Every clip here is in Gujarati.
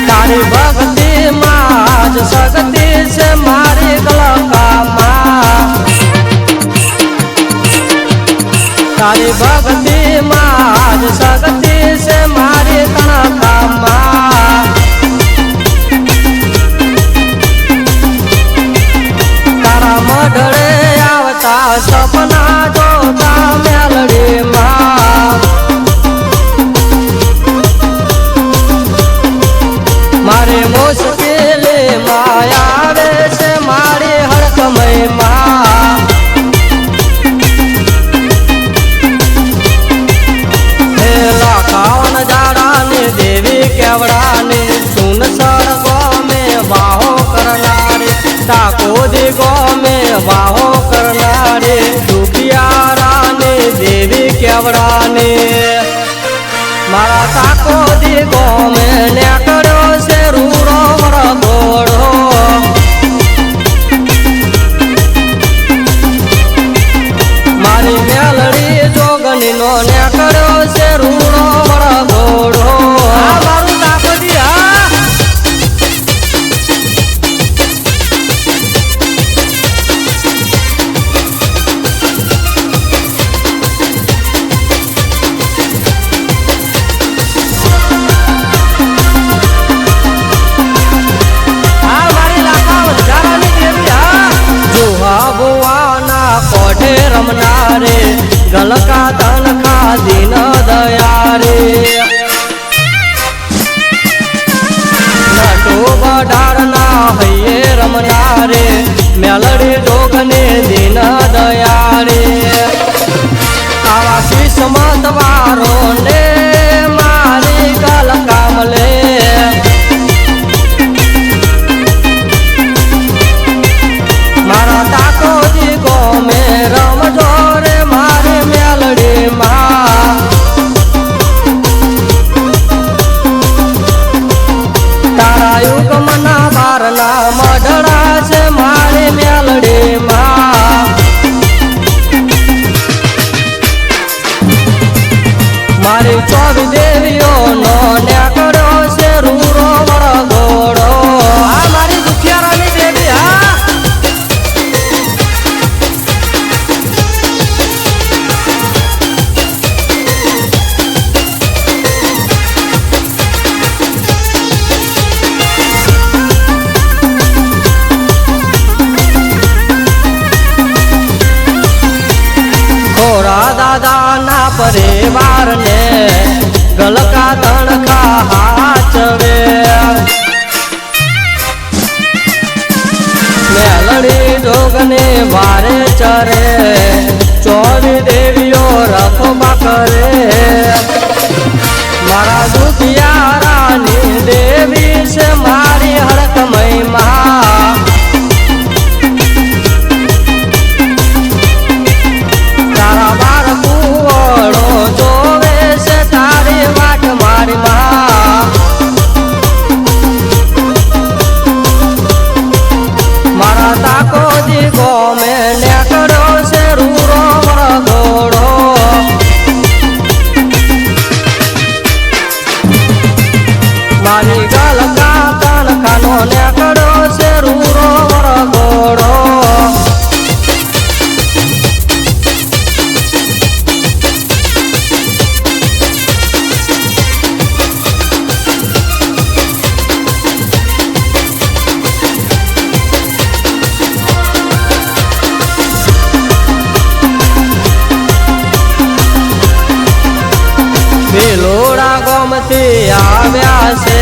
તારી ભક્તિ માં જ શક્તિ છે મારી ગલકામાં તારી ભક્તિ માં જ શક્તિ છે મારી તણકામાં તારા મઢડે આવતા સપના જોતા મેલડીમાં મારી મુશ્કેલી માં આવે છે મારી હડકમયમાં હે લાખાવન જાડાની દેવી કેવડાની સુનસર ગોમે વાહો કરનારી તાકોદી ગોમે વાહો કરનારી દુખિયારાની દેવી કેવડાની મારા તાકોદી ગોમે ને કર્યો છે રૂડો વરગોડો મારી મેલડી જોગની નો ને કર્યો છે રૂડો વરગોડો મારું તાકોદી રમનારે ગલકા તનખા દીન દયારે નટો બઢારના હૈયે રમનારે મેલડી જોગને દીન દયારે આવા કિસ્મત વારો ને મારી ગલકા મલે મારા તાકોદી ગોમે રમજો રે મારી મેલડીમાં તારા યુગમના બારના મઢડા છે મારી મેલડીમાં મારી 24 દેવીઓનો ને કર્યો છે રૂરો વરગોડો આ મારી દુખિયારાની દેવી દાદાના પરિવારને ગલકા તણખા હાચવે મેલડી જોગને વારે ચરે 24 દેવીઓ રખવા કરે મારા દુખિયારાની દેવી છે મારી હડકમયમાં તારા બાર કુવડો જોવે છે તારી વાટ મારી માં મારા તાકોદી ગોમે ને કર્યો છે રૂરો વરગોડો મારી ગલકા તણખાનો ને કર્યો છે રૂરો વરગોડો ભિલોડા ગોમથી આવ્યા છે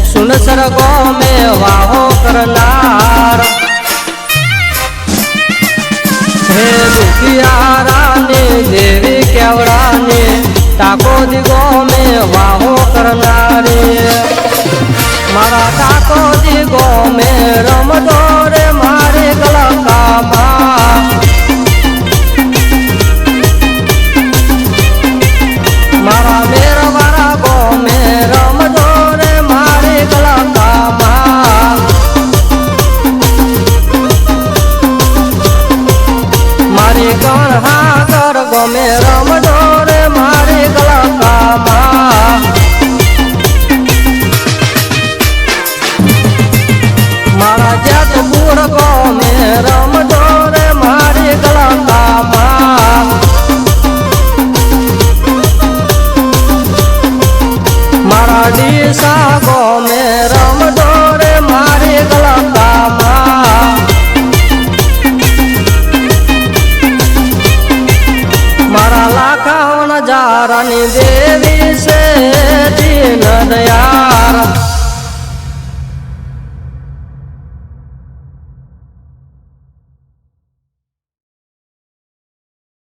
સુનસર ગોમે વાહો કરનાર હે દુખિયારાની દેવી કેવડાની તાકોદી ગોમે વાહો કરનારી મારા તાકોદી ગોમે રમજો રે મારી ગલકામાં મારા મેરવારા ગોમે રમજો રે મારી ગલકામાં હાગર ગમે રમજો રે મારી ગલકામાં મારા જેતપુર ગમે રમજો રે મારી ગલકામાં મારા ડીસા ગમે રમજો રે મારી ગલકામાં મારા લાખાઓ નજારાની દેવી છે દીન દયાળ